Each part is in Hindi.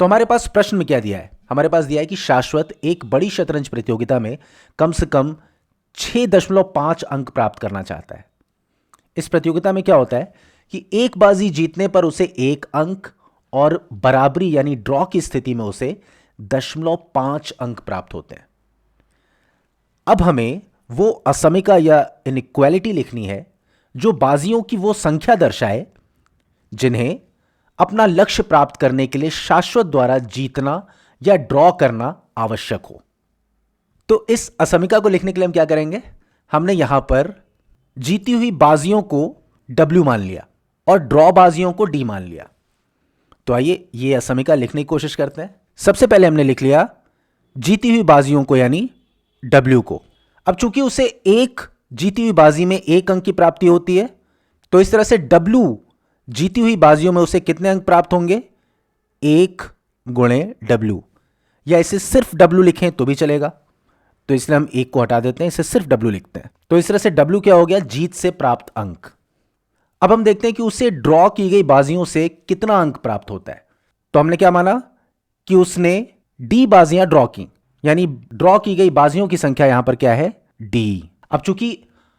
तो हमारे पास प्रश्न में क्या दिया है? हमारे पास दिया है कि शाश्वत एक बड़ी शतरंज प्रतियोगिता में कम से कम 6.5 अंक प्राप्त करना चाहता है। इस प्रतियोगिता में क्या होता है कि एक बाजी जीतने पर उसे 1 अंक और बराबरी यानी ड्रॉ की स्थिति में उसे 0.5 अंक प्राप्त होते हैं। अब हमें वो असमिका या इनइक्वालिटी लिखनी है जो बाजियों की वो संख्या दर्शाए जिन्हें अपना लक्ष्य प्राप्त करने के लिए शाश्वत द्वारा जीतना या ड्रॉ करना आवश्यक हो। तो इस असमिका को लिखने के लिए हम क्या करेंगे? हमने यहां पर जीती हुई बाजियों को W मान लिया और ड्रॉ बाजियों को D मान लिया। तो आइए ये असमिका लिखने की कोशिश करते हैं। सबसे पहले हमने लिख लिया जीती हुई बाजियों को यानी W को। अब चूंकि उसे एक जीती हुई बाजी में 1 अंक की प्राप्ति होती है, तो इस तरह से W जीती हुई बाजियों में उसे कितने अंक प्राप्त होंगे? 1 गुणे W, या इसे सिर्फ W लिखें तो भी चलेगा। तो इसलिए हम 1 को हटा देते हैं, इसे सिर्फ W लिखते हैं। तो इस तरह से W क्या हो गया? जीत से प्राप्त अंक। अब हम देखते हैं कि उसे ड्रॉ की गई बाजियों से कितना अंक प्राप्त होता है। तो हमने क्या माना कि उसने D बाजियां ड्रॉ की, यानी ड्रॉ की गई बाजियों की संख्या यहां पर क्या है? D। अब चूंकि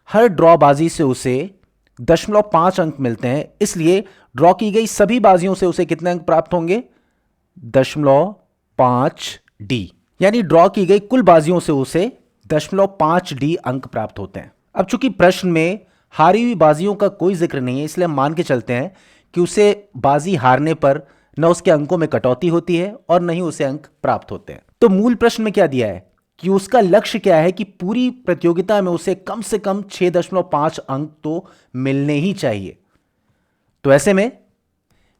हर ड्रॉ बाजी से उसे 0.5 अंक मिलते हैं, इसलिए ड्रॉ की गई सभी बाजियों से उसे कितने अंक प्राप्त होंगे? 0.5 D, यानी ड्रॉ की गई कुल बाजियों से उसे 0.5 D अंक प्राप्त होते हैं। अब चूंकि प्रश्न में हारी हुई बाजियों का कोई जिक्र नहीं है, इसलिए हम मान के चलते हैं कि उसे बाजी हारने पर न उसके अंकों में कटौती होती है और न ही उसे अंक प्राप्त होते हैं। तो मूल प्रश्न में क्या दिया है कि उसका लक्ष्य क्या है कि पूरी प्रतियोगिता में उसे कम से कम 6.5 अंक तो मिलने ही चाहिए। तो ऐसे में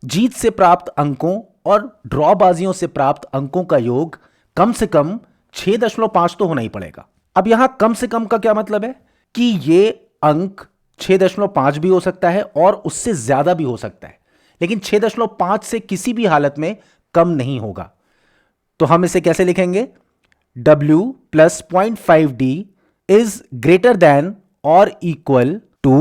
जीत से प्राप्त अंकों और ड्रॉ बाजियों से प्राप्त अंकों का योग कम से कम 6.5 तो होना ही पड़ेगा। अब यहां कम से कम का क्या मतलब है कि ये अंक 6.5 भी हो सकता है और उससे ज्यादा भी हो सकता है, लेकिन 6.5 से किसी भी हालत में कम नहीं होगा। तो हम इसे कैसे लिखेंगे? W plus 0.5D is greater than or equal to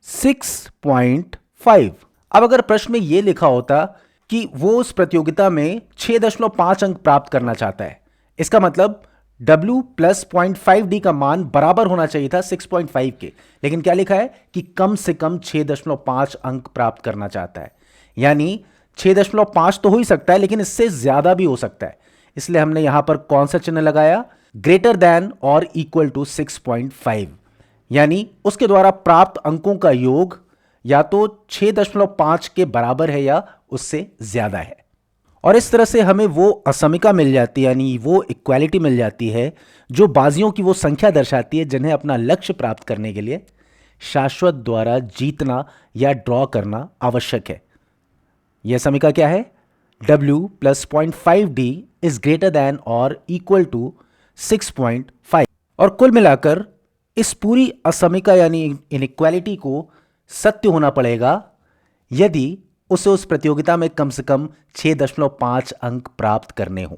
6.5। अब अगर प्रश्न में यह लिखा होता कि वो उस प्रतियोगिता में 6.5 अंक प्राप्त करना चाहता है, इसका मतलब W plus 0.5D का मान बराबर होना चाहिए था 6.5 के, लेकिन क्या लिखा है कि कम से कम 6.5 अंक प्राप्त करना चाहता है। यानी 6.5 तो हो ही सकता है, लेकिन इससे ज्यादा भी हो सकता है। इसलिए हमने यहां पर कौन सा चिन्ह लगाया? ग्रेटर देन और इक्वल टू 6.5, यानी उसके द्वारा प्राप्त अंकों का योग या तो 6.5 के बराबर है या उससे ज्यादा है। और इस तरह से हमें वो असमिका मिल जाती है, यानी वो इक्वालिटी मिल जाती है जो बाजियों की वो संख्या दर्शाती है जिन्हें अपना लक्ष्य प्राप्त करने के लिए शाश्वत द्वारा जीतना या ड्रॉ करना आवश्यक है। यह समीका क्या है? W plus 0.5D is greater than or equal to 6.5। और कुल मिलाकर इस पूरी असमिका यानी इनइक्वालिटी को सत्य होना पड़ेगा यदि उसे उस प्रतियोगिता में कम से कम 6.5 अंक प्राप्त करने हों।